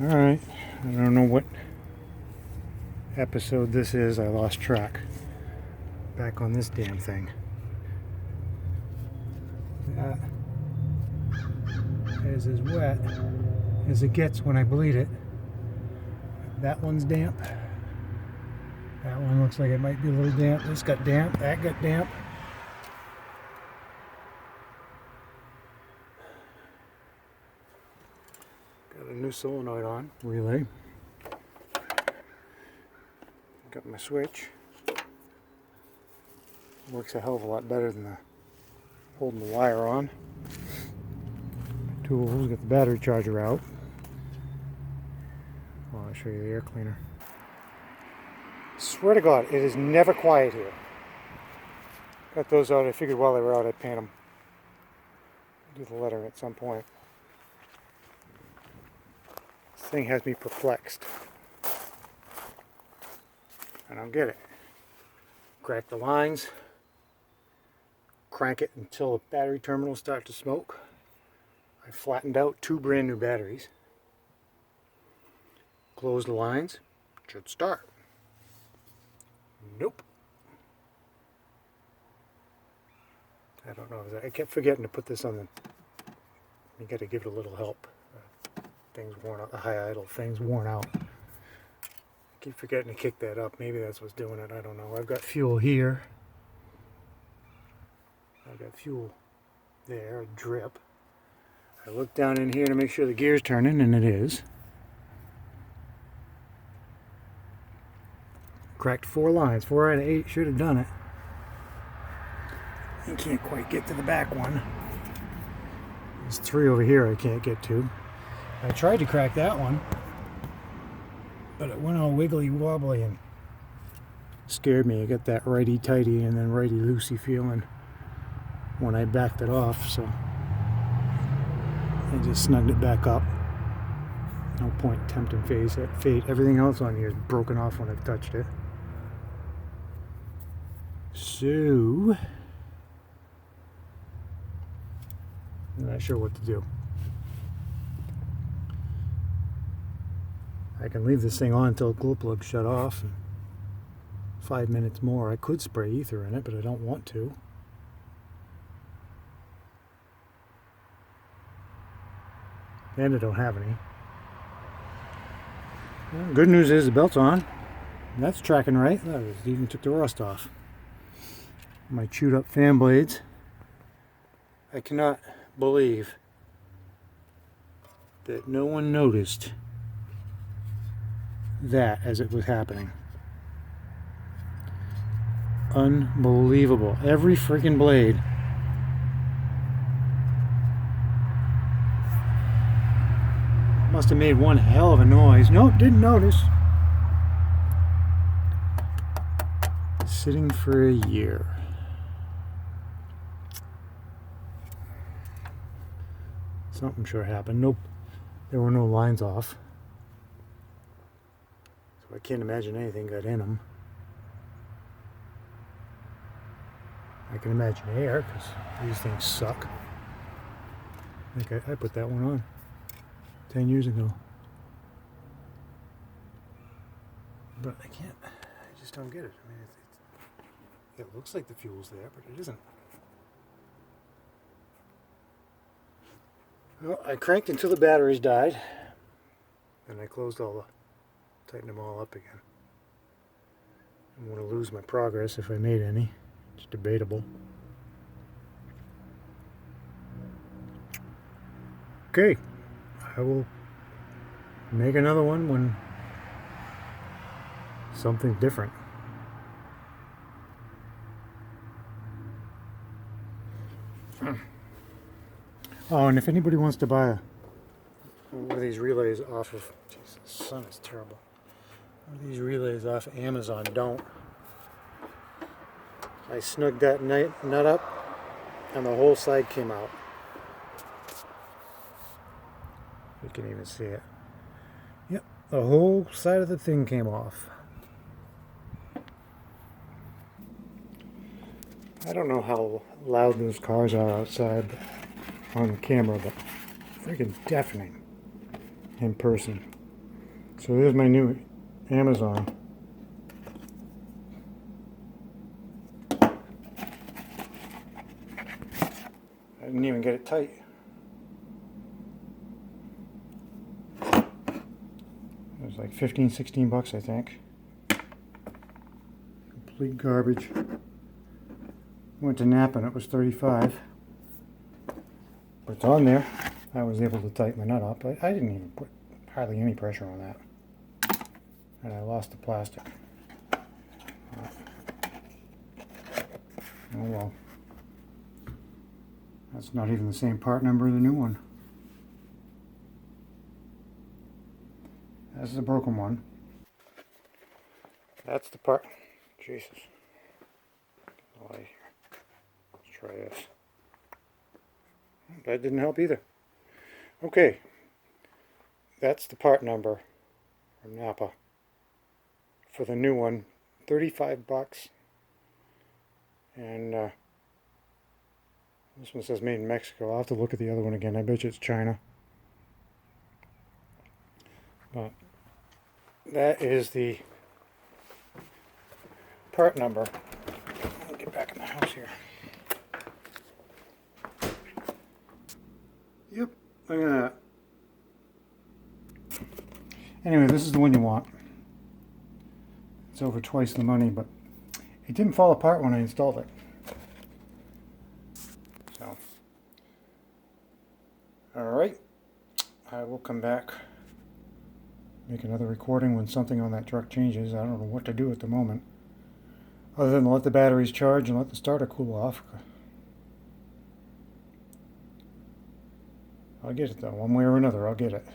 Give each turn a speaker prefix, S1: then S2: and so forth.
S1: Alright, I don't know what episode this is. I lost track. Back on this damn thing. That is as wet as it gets when I bleed it. That one's damp. That one looks like it might be a little damp. This got damp. That got damp. Got a new solenoid on. Relay. Got my switch. Works a hell of a lot better than the holding the wire on. Tools. Got the battery charger out. Well, I'll show you the air cleaner. Swear to God, it is never quiet here. Got those out. I figured while they were out, I'd paint them. Do the lettering at some point. This thing has me perplexed. I don't get it. Crack the lines. Crank it until the battery terminals start to smoke. I flattened out 2 brand new batteries. Close the lines. Should start. Nope. I don't know. I kept forgetting to put this on the... You got to give it a little help. Thing's worn out. The high idle thing's worn out. I keep forgetting to kick that up. Maybe that's what's doing it. I don't know. I've got fuel here. I've got fuel there. A drip. I look down in here to make sure the gear's turning, and it is. Cracked 4 lines. 4 out of 8 should have done it. I can't quite get to the back one. There's 3 over here I can't get to. I tried to crack that one, but it went all wiggly wobbly and scared me. I got that righty tighty and then righty loosey feeling when I backed it off, so I just snugged it back up. No point tempting fate. Everything else on here is broken off when I've touched it. So I'm not sure what to do. I can leave this thing on until the glow plug shut off. And 5 minutes more. I could spray ether in it, but I don't want to. And I don't have any. Well, good news is the belt's on. That's tracking right. That even took the rust off. My chewed up fan blades. I cannot believe that no one noticed that as it was happening. Unbelievable. Every freaking blade. Must have made one hell of a noise. Nope, didn't notice. Sitting for a year. Something sure happened. Nope, there were no lines off. So I can't imagine anything got in them. I can imagine air, because these things suck. I think I put that one on 10 years ago. But I can't, I just don't get it. I mean, it looks like the fuel's there, but it isn't. Well, I cranked until the batteries died, and I closed tightened them all up again. I don't want to lose my progress if I made any. It's debatable. Okay, I will make another one when something's different. Oh, and if anybody wants to buy one of these relays off of, jeez, the sun is terrible. One of these relays off of Amazon, don't. I snugged that nut up, and the whole side came out. You can even see it. Yep, the whole side of the thing came off. I don't know how loud those cars are outside on the camera, but freaking deafening in person. So there's my new Amazon. I didn't even get it tight. It was like 15, 16 bucks, I think. Complete garbage. Went to Napa and it was 35. But it's on there. I was able to tighten my nut up, but I didn't even put hardly any pressure on that. And I lost the plastic. Oh well. That's not even the same part number as the new one. That's the broken one. That's the part. Jesus. Light here. Let's try this. That didn't help either. Okay. That's the part number from Napa. For the new one, 35 bucks. And this one says made in Mexico. I'll have to look at the other one again. I bet you it's China. But that is the part number. I'll get back in the house here. Yep, look at that. Anyway, this is the one you want. It's over twice the money, but it didn't fall apart when I installed it. So, alright, I will come back, make another recording when something on that truck changes. I don't know what to do at the moment, other than let the batteries charge and let the starter cool off. I'll get it though, one way or another, I'll get it.